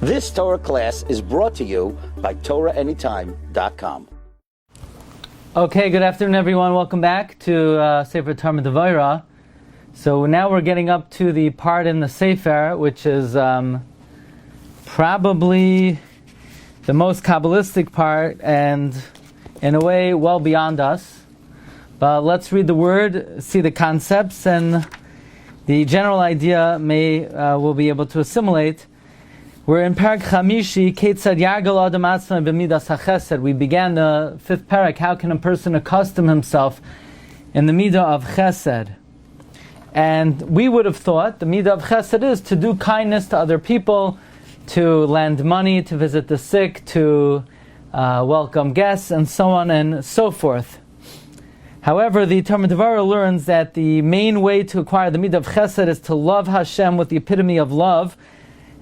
This Torah class is brought to you by TorahAnytime.com. Okay, good afternoon, everyone. Welcome back to Sefer Devorah. So now we're getting up to the part in the Sefer, which is probably the most Kabbalistic part, and in a way, well beyond us. But let's read the word, see the concepts, and the general idea we'll be able to assimilate. We're in Parak Chamishi, Ketzad Yargal Adam Atzma B'midas HaChesed. We began the fifth parak. How can a person accustom himself in the midah of Chesed? And we would have thought the midah of Chesed is to do kindness to other people, to lend money, to visit the sick, to welcome guests, and so on and so forth. However, the Talmud Devorah learns that the main way to acquire the midah of Chesed is to love Hashem with the epitome of love,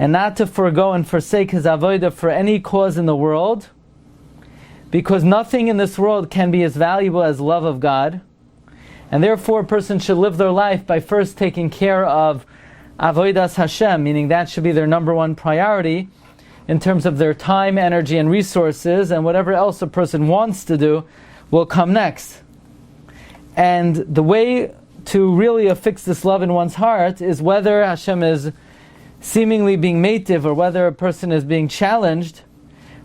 and not to forego and forsake his avodah for any cause in the world, because nothing in this world can be as valuable as love of God, and therefore a person should live their life by first taking care of avodas Hashem, meaning that should be their number one priority in terms of their time, energy, and resources, and whatever else a person wants to do will come next. And the way to really affix this love in one's heart is whether Hashem is seemingly being meitiv or whether a person is being challenged,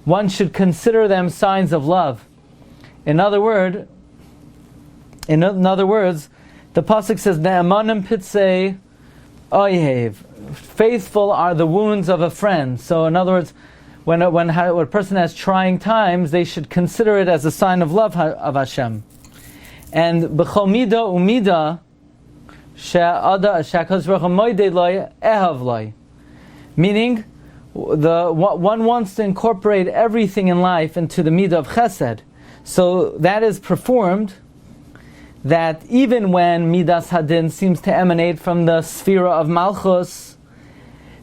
one should consider them signs of love. In other words, the pasuk says, "Ne'emanim pitzei oyev." Faithful are the wounds of a friend. So, in other words, when a person has trying times, they should consider it as a sign of love of Hashem. And b'chol midah u'midah she'akadosh baruch hu moidei lo ehav lo. Meaning, one wants to incorporate everything in life into the midah of Chesed. So that is performed, that even when midas hadin seems to emanate from the sphera of Malchus,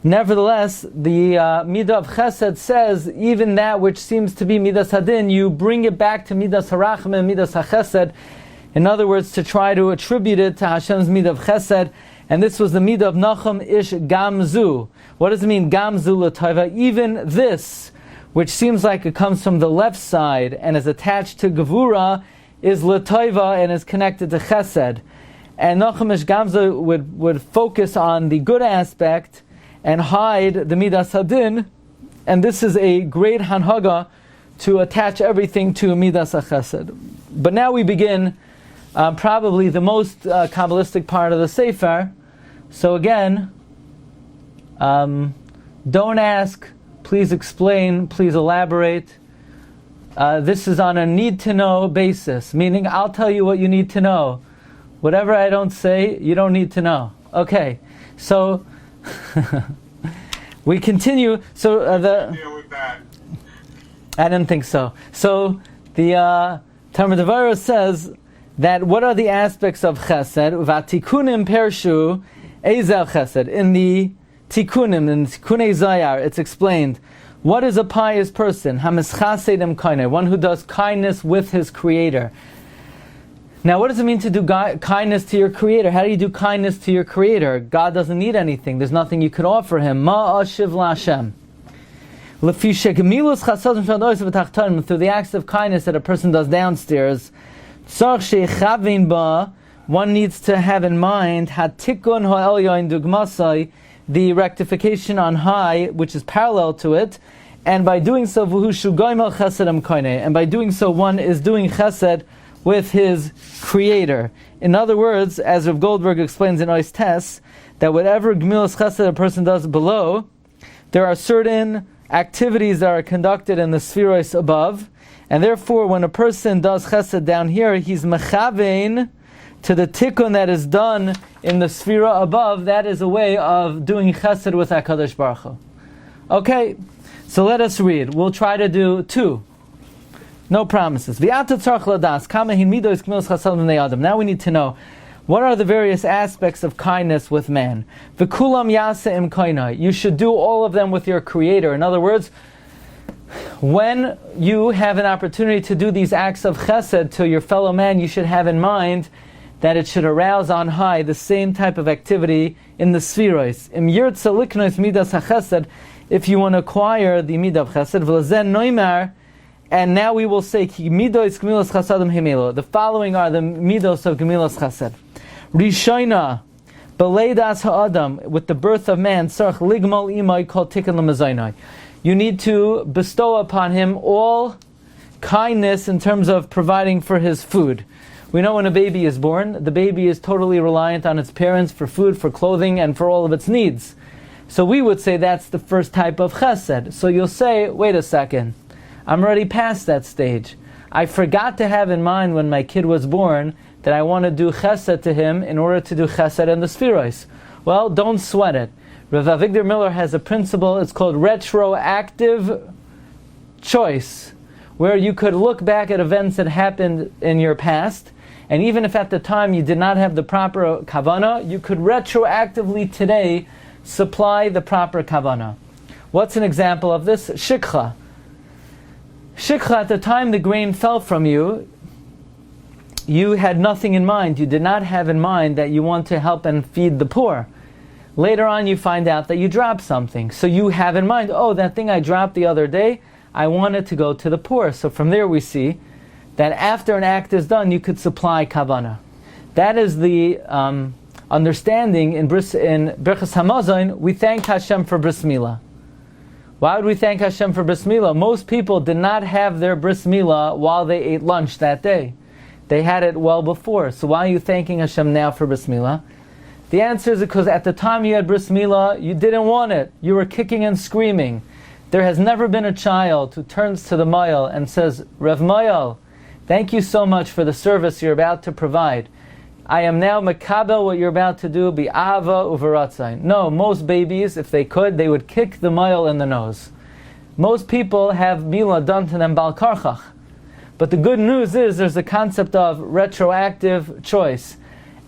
nevertheless, the midah of Chesed says, even that which seems to be midas hadin, you bring it back to midas harachim and midas hachesed. In other words, to try to attribute it to Hashem's midah of Chesed. And this was the midah of Nachum ish gamzu. What does it mean, gamzu l'taiva? Even this, which seems like it comes from the left side and is attached to gevura, is l'taiva and is connected to Chesed. And Nachum ish gamzu would focus on the good aspect and hide the midas hadin. And this is a great hanhaga to attach everything to midas hachesed. But now we begin probably the most Kabbalistic part of the Sefer. So again, don't ask, please explain, please elaborate. This is on a need-to-know basis, meaning I'll tell you what you need to know. Whatever I don't say, you don't need to know. Okay, so we continue. So deal with that. I didn't think so. So the Talmud Devorah says that what are the aspects of Chesed? Vatikunim pershu ezel Chesed. In the Tikunim, in Tikunei Zayar, it's explained, what is a pious person? Hamischasedem kaineh, one who does kindness with his Creator. Now, what does it mean to do kindness to your Creator? How do you do kindness to your Creator? God doesn't need anything. There's nothing you could offer Him. Ma ashiv la'Hashem. Through the acts of kindness that a person does downstairs, one needs to have in mind the rectification on high, which is parallel to it, and by doing so, and by doing so, one is doing chesed with his Creator. In other words, as Rav Goldberg explains in Ois Tes, that whatever gemilas chesed a person does below, there are certain activities that are conducted in the spheros above, and therefore when a person does chesed down here, he's mechavein to the tikkun that is done in the sphera above. That is a way of doing chesed with HaKadosh Baruch Hu. Okay, so let us read. We'll try to do two. No promises. Now we need to know, what are the various aspects of kindness with man? You should do all of them with your Creator. In other words, when you have an opportunity to do these acts of chesed to your fellow man, you should have in mind that it should arouse on high the same type of activity in the spheros. if you want to acquire the midah of chesed. V'lezen noimar, and now we will say, Ki midos gemilas chasadim himelo. The following are the midos of gemilas chesed. Rishona, beleidas ha'adam, with the birth of man, sarach ligmal imay kol tikkun l'mazaynai. You need to bestow upon him all kindness in terms of providing for his food. We know when a baby is born, the baby is totally reliant on its parents for food, for clothing, and for all of its needs. So we would say that's the first type of chesed. So you'll say, wait a second, I'm already past that stage. I forgot to have in mind when my kid was born that I want to do chesed to him in order to do chesed in the spherois. Well, don't sweat it. Rav Avigdor Miller has a principle, it's called retroactive choice, where you could look back at events that happened in your past, and even if at the time you did not have the proper kavanah, you could retroactively today supply the proper kavanah. What's an example of this? Shikha. Shikha, at the time the grain fell from you, you had nothing in mind. You did not have in mind that you want to help and feed the poor. Later on you find out that you dropped something. So you have in mind, oh, that thing I dropped the other day, I want it to go to the poor. So from there we see that after an act is done, you could supply kavanah. That is the understanding in Birchas Hamazon. We thank Hashem for bris milah. Why would we thank Hashem for bris milah? Most people did not have their bris milah while they ate lunch that day. They had it well before. So why are you thanking Hashem now for bris milah? The answer is because at the time you had bris milah, you didn't want it. You were kicking and screaming. There has never been a child who turns to the Mayal and says, Rev Mayal, thank you so much for the service you're about to provide. I am now makabel what you're about to do, bi ava uveratzain. No, most babies, if they could, they would kick the Mayal in the nose. Most people have milah done to them bal karchach. But the good news is there's a concept of retroactive choice.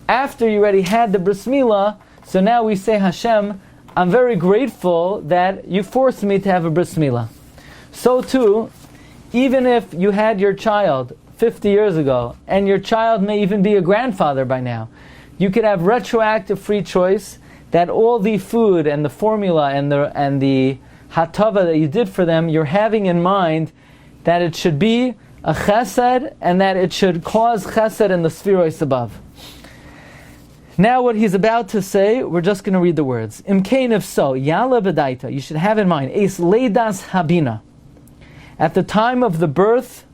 After you already had the bris milah, so now we say, Hashem, I'm very grateful that you forced me to have a bris milah. So too, even if you had your child 50 years ago, and your child may even be a grandfather by now, you could have retroactive free choice that all the food and the formula and the hatava that you did for them, you're having in mind that it should be a chesed and that it should cause chesed in the spherois above. Now what he's about to say, we're just going to read the words. Imkain, if so, yala b'daita, you should have in mind, es leidas habina. At the time of the birth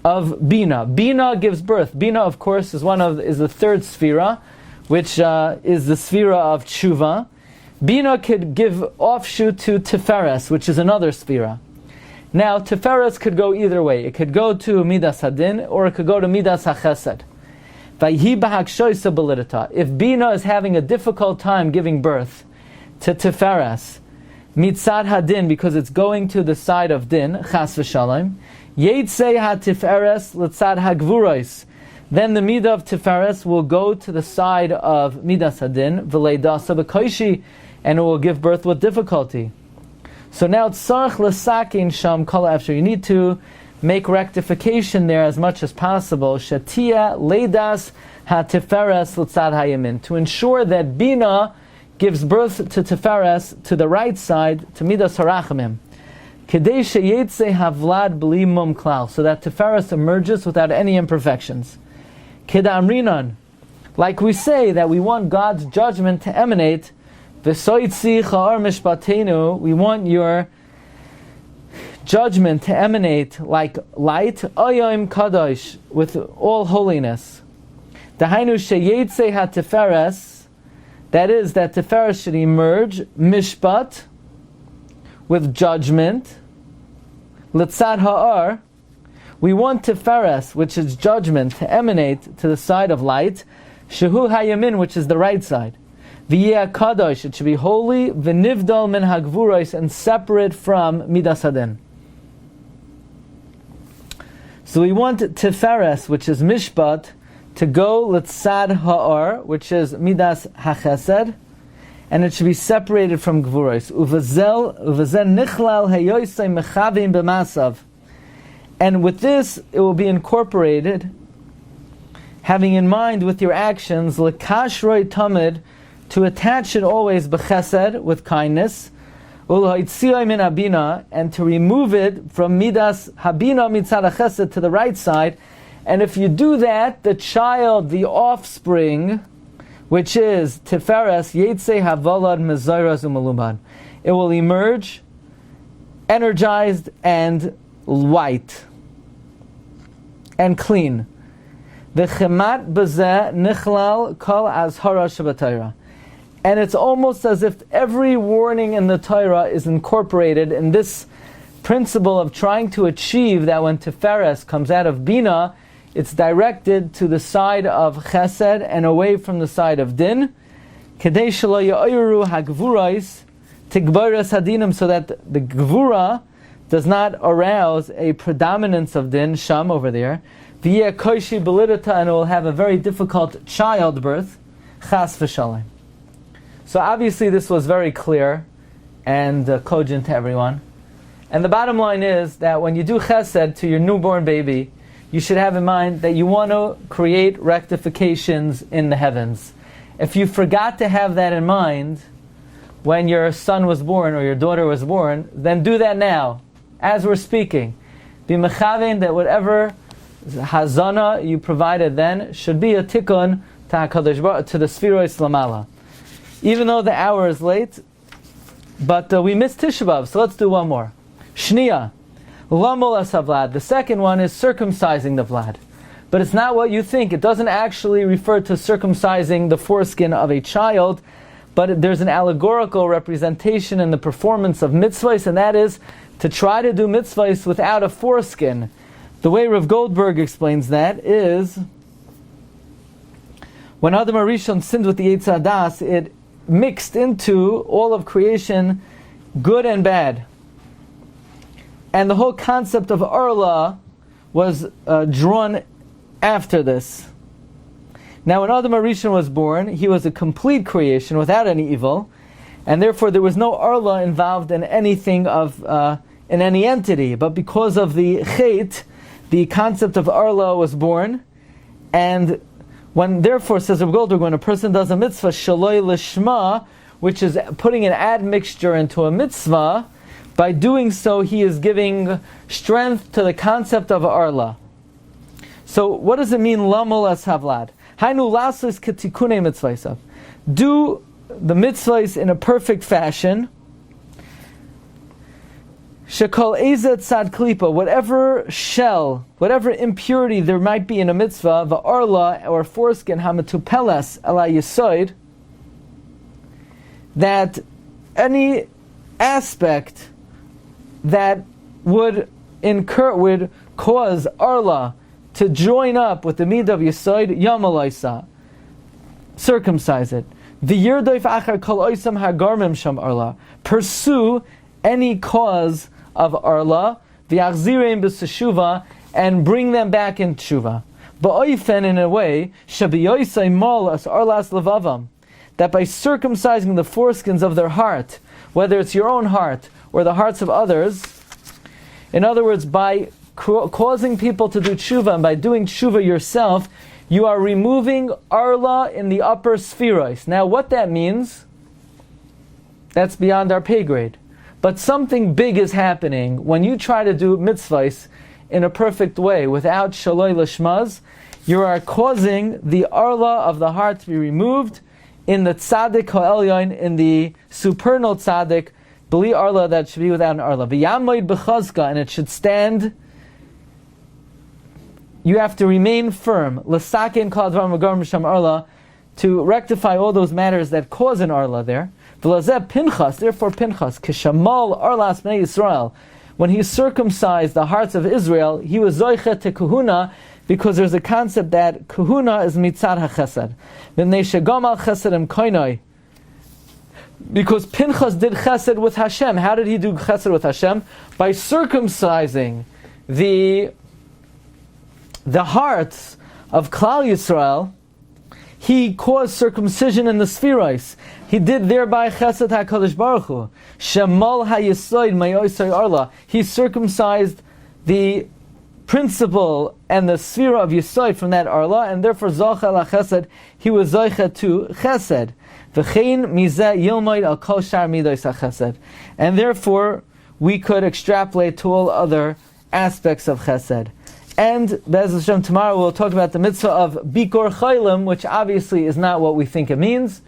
of Bina. Bina gives birth. Bina, of course, is the third sphera, which is the sphera of tshuva. Bina could give offshoot to Tiferes, which is another sphera. Now, Tiferes could go either way. It could go to Midas Hadin, or it could go to Midas HaChesed. If Bina is having a difficult time giving birth to Tiferes, Mitzad Hadin, because it's going to the side of Din, Chas v'Shalom, Yeitzei HaTiferes L'tzad HaGvuros, then the Midah of Tiferes will go to the side of Midas Hadin, V'leidasa b'koishi, and it will give birth with difficulty. So now tzarich l'sakin sham kol after. You need to make rectification there as much as possible. Shatia leidas HaTiferes L'tzad HaYamin, to ensure that Bina gives birth to Tiferes to the right side, to Midas HaRachamim. Kedei sheyetze havlad b'li mum klal, so that Tiferes emerges without any imperfections. Kedamrinan, like we say that we want God's judgment to emanate. V'soitzi cha'ar mishpatenu, we want your judgment to emanate like light, oyom kadosh, with all holiness. Dahainu sheyetze ha-Tiferes, that is, that Tiferes should emerge, mishpat, with judgment, L'tzad ha'ar, we want Tiferes, which is judgment, to emanate to the side of light, Shehu hayamin, which is the right side. V'yeh kadosh, it should be holy, v'nivdal min hagvuros, and separate from Midas Hadin. So we want Tiferes, which is mishpat, to go L'tzad ha'ar, which is Midas HaChesed, and it should be separated from Gvuros. Uvezen nichlal heyoisei mechavim b'masav. And with this, it will be incorporated, having in mind with your actions, l'kashroi tamid, to attach it always b'chesed, with kindness, Ulhaitziyai min habina, and to remove it from midas habina mitzad chesed to the right side. And if you do that, the child, the offspring, which is Tiferes, Yetzei Havalad Mezairas Umalumad, it will emerge energized and white and clean. V'chemat b'zeh nichlal kol azhara shabbatayra. And it's almost as if every warning in the Torah is incorporated in this principle of trying to achieve that when Tiferes comes out of Bina, it's directed to the side of Chesed and away from the side of Din. Kedei shelo ya'oru hagvurais tigbaras hadinim, so that the Gvura does not arouse a predominance of Din, Sham over there. V'yeh koishi belidata, and it will have a very difficult childbirth. Chas v'shalom. So obviously this was very clear and cogent to everyone. And the bottom line is that when you do Chesed to your newborn baby, you should have in mind that you want to create rectifications in the heavens. If you forgot to have that in mind when your son was born or your daughter was born, then do that now, as we're speaking. Be mechavein that whatever hazana you provided then should be a tikkun to HaKadosh Baruch, to the Sfiros Lamala. Even though the hour is late, but we missed Tisha B'Av, so let's do one more. Shniya. Lamol asavlad. The second one is circumcising the vlad. But it's not what you think. It doesn't actually refer to circumcising the foreskin of a child, but there's an allegorical representation in the performance of mitzvahs, and that is to try to do mitzvahs without a foreskin. The way Rav Goldberg explains that is, when Adam HaRishon sinned with the Yetzer Hadas, it mixed into all of creation, good and bad. And the whole concept of Arla was drawn after this. Now when Adam HaRishon was born, he was a complete creation without any evil, and therefore there was no Arla involved in anything of, in any entity. But because of the Chet, the concept of Arla was born, and when, therefore, says Rabbi Goldberg, when a person does a mitzvah, shaloi lishma, which is putting an admixture into a mitzvah, by doing so, he is giving strength to the concept of Arla. So, what does it mean, lamol as havlad? Hainu lasos ketikune mitzvahs. Do the mitzvahs in a perfect fashion. Shekol ezet sad klipa, whatever shell, whatever impurity there might be in a mitzvah, the arla or foreskin hamatupelas ala yisoid, that any aspect that would cause arla to join up with the midah of yisoid, yamalaisa, circumcise it. V'yirdoif achar kol oisam hagarmim sham arla, pursue any cause of Arla, v'yachzireim b'seshuva, and bring them back in tshuva. Ba'oifen, in a way, shabiyoisai mal as arlas levavam, that by circumcising the foreskins of their heart, whether it's your own heart or the hearts of others, in other words, by causing people to do tshuva, and by doing tshuva yourself, you are removing Arla in the upper spherois. Now what that means, that's beyond our pay grade. But something big is happening when you try to do mitzvahs in a perfect way without shaloi lishmaz. You are causing the arla of the heart to be removed in the tzaddik ha'elyon, in the supernal tzaddik, b'li arla, that should be without an arla. V'yamoid b'chazka, and it should stand. You have to remain firm. L'sakin kol advarim v'garim b'sham arla, to rectify all those matters that cause an arla there. Pinchas, therefore Pinchas, Kishamal Arlas Bnei Yisrael, when he circumcised the hearts of Israel, he was zoiche to kahuna, because there's a concept that kahuna is mitzad hachesed. V'nei shegamal chesedem koinoi, because Pinchas did chesed with Hashem. How did he do chesed with Hashem? By circumcising the hearts of Klal Yisrael. He caused circumcision in the spherois. He did thereby chesed HaKadosh Baruch Hu. Shemal hayisoid mayoisai arla. He circumcised the principle and the sphera of yisoid from that arla, and therefore zocha la chesed, he was zoicha to chesed. V'chein mizeh yilmoid al kol shar midos hachesed. And therefore, we could extrapolate to all other aspects of chesed. And Be'ez Hashem, tomorrow we'll talk about the mitzvah of bikor chaylim, which obviously is not what we think it means.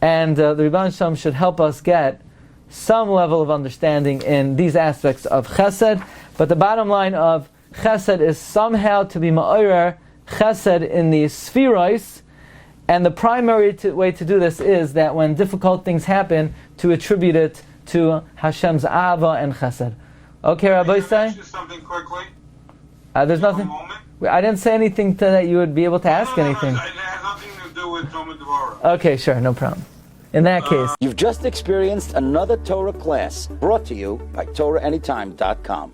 And the Rebbe Shem should help us get some level of understanding in these aspects of chesed. But the bottom line of chesed is somehow to be ma'orer chesed in the spheros. And the primary way to do this is that when difficult things happen, to attribute it to Hashem's Ava and Chesed. Okay, Rabbi say? Something quickly. There's nothing. I didn't say anything that you would be able to ask anything. It has nothing to do with Devorah. Okay, sure, no problem. In that case. You've just experienced another Torah class brought to you by TorahAnytime.com.